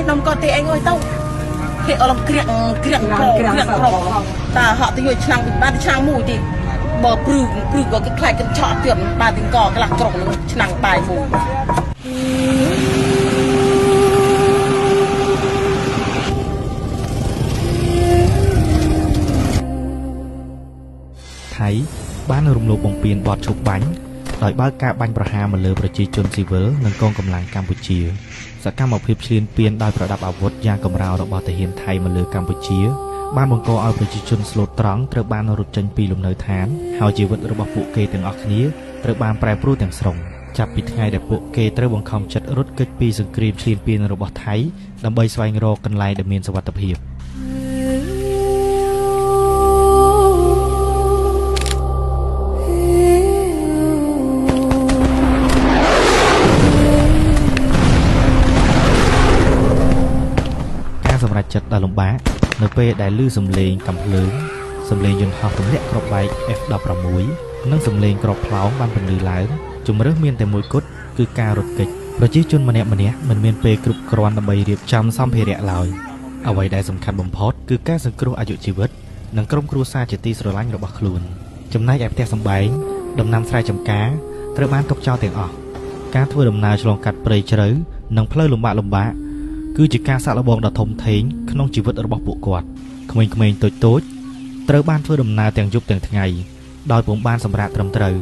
nông con thì anh ơi tao hiện ở lòng kiệng cổ ta họ thì người chăng ba đi chăng mùi thì bờ prư có cái khai cái chọ tiệm ba tiếng cò cái lạc trộn chăng bài mùi thấy bán rung lục bồng piên bọt chụp bánh đòi bao cả bánh bờ hà mà lừa bờ chi chôn si vớ nâng con cầm làng Campuchia sẽ cam một hiệp liên piên đòiประดับอาวุธยางcầm rào đòi bảo thể hiện thay mà lừa Campuchia ban bồng co ao bờ chi chôn slot trắngត្រូវបានរត់ចេញពីលំនៅឋានហើយជីវិតរបស់ពួកគេទាំងអស់គ្នាត្រូវបានប្រែប្រួលទាំងស្រុងចាប់ពីថ្ងៃដែលពួកគេត្រូវបង្ខំចិត្តរត់គេចពីសង្គ្រាមឈ្លានពានរបស់ថៃដើម្បីស្វែងរកកន្លែងដែលមានសុវត្ថិភាពសម្រាប់ចិត្តដល់លំបាកនៅពេលដែលឮសំឡេងកំភ្លើងសំឡេងយន្តហោះទម្លាក់គ្រាប់បែក F-16 និងសំឡេងគ្រាប់ផ្លោងបានបន្លឺឡើងជំរឿសមានតែមួយគត់គឺការរត់គេចប្រជាជនម្នាក់មិនមានពេលគ្រប់គ្រាន់ដើម្បីរៀបចំសម្ភារៈឡើយអ្វីដែលសំខាន់បំផុតគឺការសង្គ្រោះអាយុជីវិតនិងក្រុមគ្រួសារជាទីស្រឡាញ់របស់ខ្លួនចំណែកឯផ្ទះសម្បែងដំណាំស្រែចម្ការត្រូវបានទុកចោលទាំងអស់ការធ្វើដំណើរឆ្លងកាត់ព្រៃជ្រៅនិងផ្លូវលំបាកគឺជាការសាកល្បងដ៏ធំធេងក្នុងជីវិតរបស់ពួកគាត់ក្មេងៗតូចត្រូវបានធ្វើដំណើរទាំងយប់ទាំងថ្ងៃដោយពុំបានសម្រាកត្រឹមត្រូវ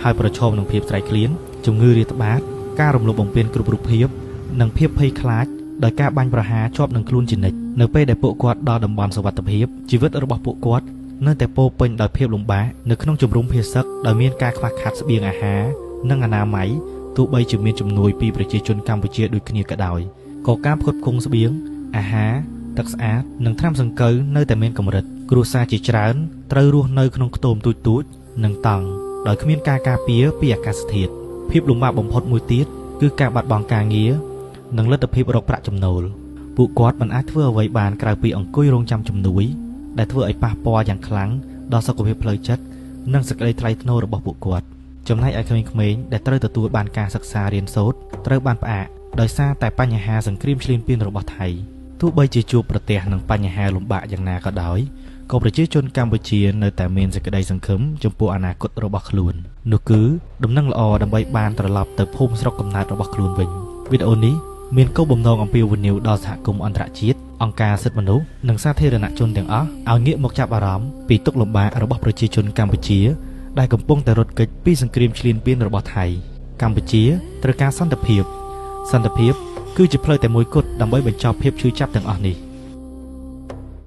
ហើយប្រឈមនឹងភាពស្រេកឃ្លានជំងឺរាតត្បាតការរំលោភបំពានគ្រប់រូបភាពនិងភាពភ័យខ្លាចដោយការបាញ់ប្រហារជាប់នឹងខ្លួនជានិច្ចនៅពេលដែលពួកគាត់ដល់តំបន់សុវត្ថិភាពជីវិតរបស់ពួកគាត់នៅតែពោរពេញដោយភាពលំបាកនៅក្នុងជំរំភាសឹកដោយមានការខ្វះខាតស្បៀងអាហារនិងអនាម័យទោះបីជាមានជំនួយពីប្រជាជនកម្ពុជាដូចគ្នាក៏ដោយក៏ការផ្គត់ផ្គង់ស្បៀងអាហារទឹកស្អាតនិងថ្នាំសង្កូវនៅតែមានកម្រិតគ្រួសារជាច្រើនត្រូវរស់នៅក្នុងខ្ទមទូចនិងតង់ដោយគ្មានការការពារពីអាកាសធាតុភាពលំបាកបំផុតមួយទៀតគឺការបាត់បង់ការងារនិងលទ្ធភាពរកប្រាក់ចំណូលពួកគាត់មិនអាចធ្វើអ្វីបានក្រៅពីអង្គុយរងចាំជំនួយដែលធ្វើឲ្យប៉ះពាល់យ៉ាងខ្លាំងដល់សុខភាពផ្លូវចិត្តនិងសេចក្តីថ្លៃថ្នូររបស់ពួកគាត់ចំណែកឯក្មេងៗដែលត្រូវទទួលបានការសិក្សារៀនសូត្រត្រូវបានផ្អាកដោយសារតែបញ្ហាសង្គ្រាមឈ្លានពានរបស់ថៃទោះបីជាជួបប្រទះនឹងបញ្ហាលំបាកយ៉ាងណាក៏ដោយក៏ប្រជាជនកម្ពុជានៅតែមានសេចក្តីសង្ឃឹមចំពោះអនាគតរបស់ខ្លួននោះគឺដំណឹងល្អដើម្បីបានត្រឡប់ទៅភូមិស្រុកកំណើតរបស់ខ្លួនវិញវីដេអូនេះមានគោលបំណងអំពាវនាវដល់សហគមន៍អន្តរជាតិអង្គការសិទ្ធិមនុស្សនិងសាធារណជនទាំងអស់ឲ្យងាកមកចាប់អារម្មណ៍ពីទុក្ខលំបាករបស់ប្រជាជនកម្ពុជាដែលកំពុងតែរត់គេចពីសង្គ្រាមឈ្លានពានរបស់ថៃកម្ពុជាត្រូវការសន្តិភាពគឺជាផ្លូវតែមួយគត់ដើម្បីបញ្ចប់ភាពឈឺចាប់ទាំងអស់នេះ